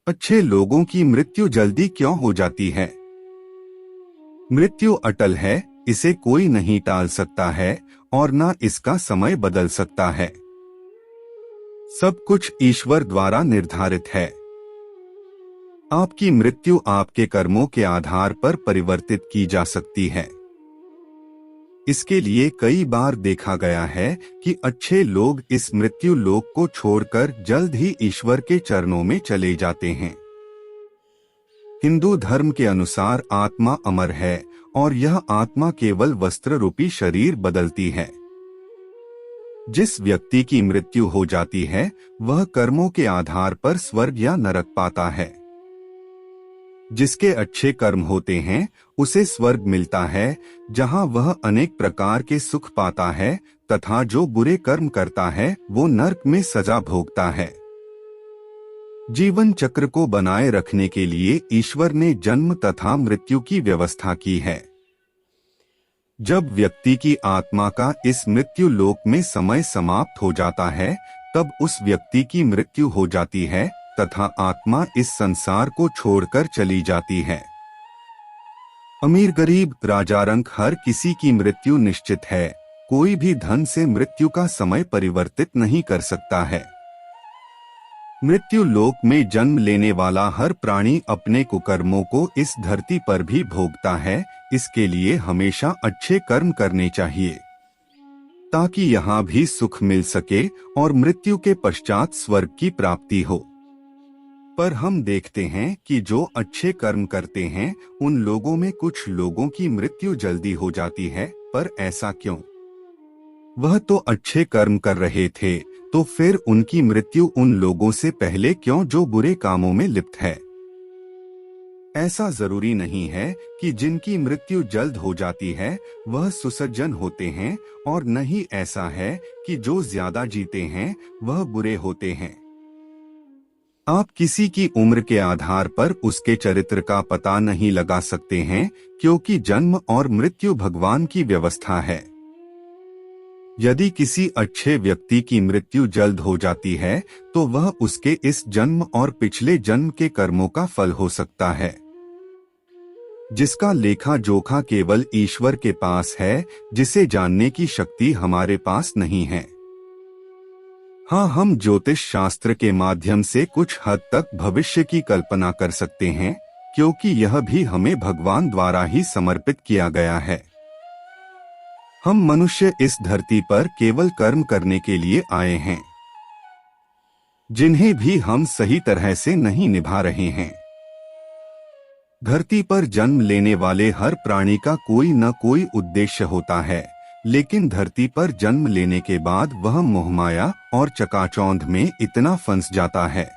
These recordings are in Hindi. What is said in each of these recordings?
अच्छे लोगों की मृत्यु जल्दी क्यों हो जाती है? मृत्यु अटल है, इसे कोई नहीं टाल सकता है और न इसका समय बदल सकता है। सब कुछ ईश्वर द्वारा निर्धारित है। आपकी मृत्यु आपके कर्मों के आधार पर परिवर्तित की जा सकती है। इसके लिए कई बार देखा गया है कि अच्छे लोग इस मृत्यु लोक को छोड़कर जल्द ही ईश्वर के चरणों में चले जाते हैं। हिंदू धर्म के अनुसार आत्मा अमर है और यह आत्मा केवल वस्त्र रूपी शरीर बदलती है। जिस व्यक्ति की मृत्यु हो जाती है वह कर्मों के आधार पर स्वर्ग या नरक पाता है। जिसके अच्छे कर्म होते हैं उसे स्वर्ग मिलता है, जहां वह अनेक प्रकार के सुख पाता है, तथा जो बुरे कर्म करता है वो नरक में सजा भोगता है। जीवन चक्र को बनाए रखने के लिए ईश्वर ने जन्म तथा मृत्यु की व्यवस्था की है। जब व्यक्ति की आत्मा का इस मृत्यु लोक में समय समाप्त हो जाता है तब उस व्यक्ति की मृत्यु हो जाती है तथा आत्मा इस संसार को छोड़कर चली जाती है। अमीर गरीब राजा रंक हर किसी की मृत्यु निश्चित है। कोई भी धन से मृत्यु का समय परिवर्तित नहीं कर सकता है। मृत्यु लोक में जन्म लेने वाला हर प्राणी अपने कुकर्मों को इस धरती पर भी भोगता है। इसके लिए हमेशा अच्छे कर्म करने चाहिए ताकि यहाँ भी सुख मिल सके और मृत्यु के पश्चात स्वर्ग की प्राप्ति हो। पर हम देखते हैं कि जो अच्छे कर्म करते हैं उन लोगों में कुछ लोगों की मृत्यु जल्दी हो जाती है। पर ऐसा क्यों? वह तो अच्छे कर्म कर रहे थे, तो फिर उनकी मृत्यु उन लोगों से पहले क्यों जो बुरे कामों में लिप्त है? ऐसा जरूरी नहीं है कि जिनकी मृत्यु जल्द हो जाती है वह सुसज्जन होते हैं, और न ही ऐसा है कि जो ज्यादा जीते हैं वह बुरे होते हैं। आप किसी की उम्र के आधार पर उसके चरित्र का पता नहीं लगा सकते हैं, क्योंकि जन्म और मृत्यु भगवान की व्यवस्था है। यदि किसी अच्छे व्यक्ति की मृत्यु जल्द हो जाती है तो वह उसके इस जन्म और पिछले जन्म के कर्मों का फल हो सकता है, जिसका लेखा जोखा केवल ईश्वर के पास है, जिसे जानने की शक्ति हमारे पास नहीं है। हाँ, हम ज्योतिष शास्त्र के माध्यम से कुछ हद तक भविष्य की कल्पना कर सकते हैं, क्योंकि यह भी हमें भगवान द्वारा ही समर्पित किया गया है। हम मनुष्य इस धरती पर केवल कर्म करने के लिए आए हैं, जिन्हें भी हम सही तरह से नहीं निभा रहे हैं। धरती पर जन्म लेने वाले हर प्राणी का कोई न कोई उद्देश्य होता है, लेकिन धरती पर जन्म लेने के बाद वह मोहमाया और चकाचौंध में इतना फंस जाता है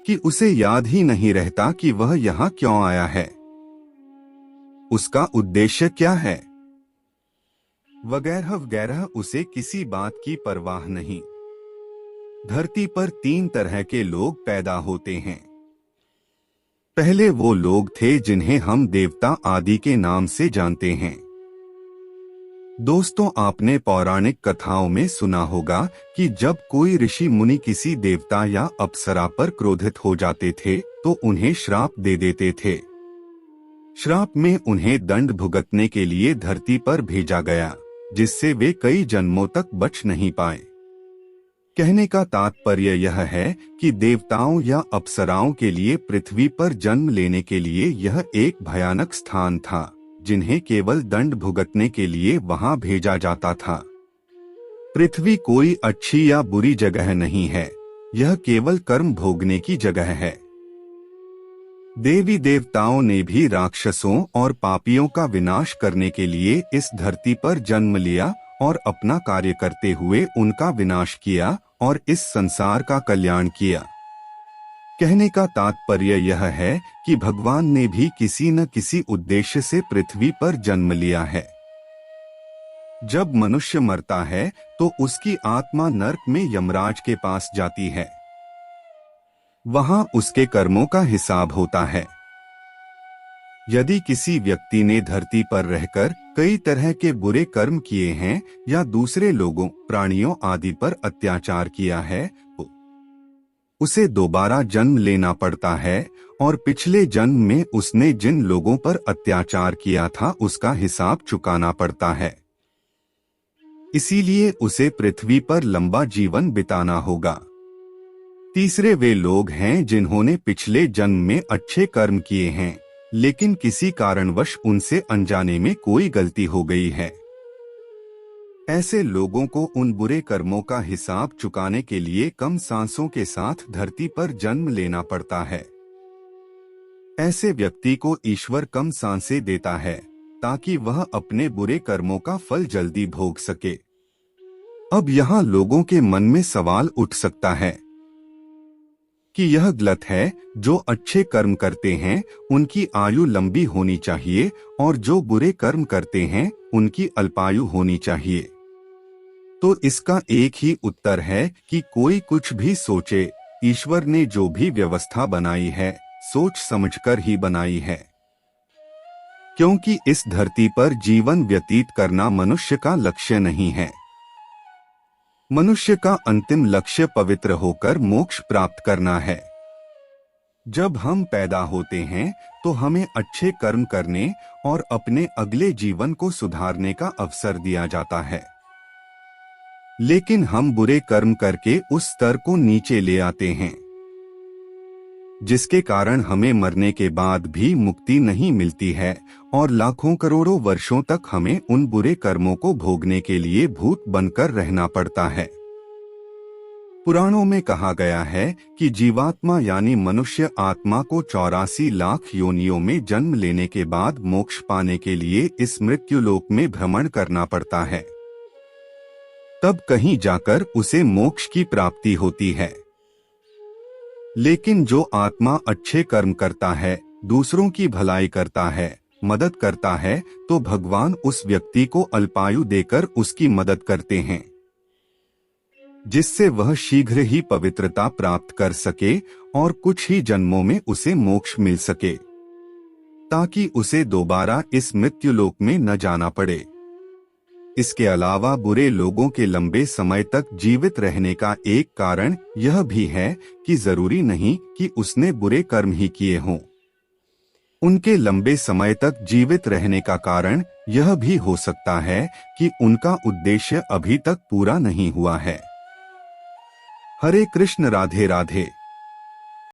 कि उसे याद ही नहीं रहता कि वह यहाँ क्यों आया है, उसका उद्देश्य क्या है, वगैरह वगैरह। उसे किसी बात की परवाह नहीं। धरती पर 3 तरह के लोग पैदा होते हैं। पहले वो लोग थे जिन्हें हम देवता आदि के नाम से जानते हैं। दोस्तों, आपने पौराणिक कथाओं में सुना होगा कि जब कोई ऋषि मुनि किसी देवता या अप्सरा पर क्रोधित हो जाते थे तो उन्हें श्राप दे देते थे। श्राप में उन्हें दंड भुगतने के लिए धरती पर भेजा गया, जिससे वे कई जन्मों तक बच नहीं पाए। कहने का तात्पर्य यह है कि देवताओं या अप्सराओं के लिए पृथ्वी पर जन्म लेने के लिए यह एक भयानक स्थान था, जिन्हें केवल दंड भुगतने के लिए वहां भेजा जाता था। पृथ्वी कोई अच्छी या बुरी जगह नहीं है, यह केवल कर्म भोगने की जगह है। देवी देवताओं ने भी राक्षसों और पापियों का विनाश करने के लिए इस धरती पर जन्म लिया और अपना कार्य करते हुए उनका विनाश किया और इस संसार का कल्याण किया। कहने का तात्पर्य यह है कि भगवान ने भी किसी न किसी उद्देश्य से पृथ्वी पर जन्म लिया है। जब मनुष्य मरता है तो उसकी आत्मा नरक में यमराज के पास जाती है। वहां उसके कर्मों का हिसाब होता है। यदि किसी व्यक्ति ने धरती पर रहकर कई तरह के बुरे कर्म किए हैं या दूसरे लोगों, प्राणियों आदि पर अत्याचार किया है, उसे दोबारा जन्म लेना पड़ता है और पिछले जन्म में उसने जिन लोगों पर अत्याचार किया था उसका हिसाब चुकाना पड़ता है। इसीलिए उसे पृथ्वी पर लंबा जीवन बिताना होगा। तीसरे वे लोग हैं जिन्होंने पिछले जन्म में अच्छे कर्म किए हैं, लेकिन किसी कारणवश उनसे अनजाने में कोई गलती हो गई है। ऐसे लोगों को उन बुरे कर्मों का हिसाब चुकाने के लिए कम सांसों के साथ धरती पर जन्म लेना पड़ता है। ऐसे व्यक्ति को ईश्वर कम सांसें देता है ताकि वह अपने बुरे कर्मों का फल जल्दी भोग सके। अब यहाँ लोगों के मन में सवाल उठ सकता है कि यह गलत है, जो अच्छे कर्म करते हैं उनकी आयु लंबी होनी चाहिए और जो बुरे कर्म करते हैं उनकी अल्पायु होनी चाहिए। तो इसका एक ही उत्तर है कि कोई कुछ भी सोचे, ईश्वर ने जो भी व्यवस्था बनाई है सोच समझकर ही बनाई है, क्योंकि इस धरती पर जीवन व्यतीत करना मनुष्य का लक्ष्य नहीं है। मनुष्य का अंतिम लक्ष्य पवित्र होकर मोक्ष प्राप्त करना है। जब हम पैदा होते हैं तो हमें अच्छे कर्म करने और अपने अगले जीवन को सुधारने का अवसर दिया जाता है, लेकिन हम बुरे कर्म करके उस स्तर को नीचे ले आते हैं, जिसके कारण हमें मरने के बाद भी मुक्ति नहीं मिलती है और लाखों करोड़ों वर्षों तक हमें उन बुरे कर्मों को भोगने के लिए भूत बनकर रहना पड़ता है। पुराणों में कहा गया है कि जीवात्मा यानी मनुष्य आत्मा को 84 लाख योनियों में जन्म लेने के बाद मोक्ष पाने के लिए इस मृत्युलोक में भ्रमण करना पड़ता है। तब कहीं जाकर उसे मोक्ष की प्राप्ति होती है। लेकिन जो आत्मा अच्छे कर्म करता है, दूसरों की भलाई करता है, मदद करता है, तो भगवान उस व्यक्ति को अल्पायु देकर उसकी मदद करते हैं, जिससे वह शीघ्र ही पवित्रता प्राप्त कर सके और कुछ ही जन्मों में उसे मोक्ष मिल सके, ताकि उसे दोबारा इस मृत्युलोक में न जाना पड़े। इसके अलावा बुरे लोगों के लंबे समय तक जीवित रहने का एक कारण यह भी है कि जरूरी नहीं कि उसने बुरे कर्म ही किए हों। उनके लंबे समय तक जीवित रहने का कारण यह भी हो सकता है कि उनका उद्देश्य अभी तक पूरा नहीं हुआ है। हरे कृष्ण, राधे राधे।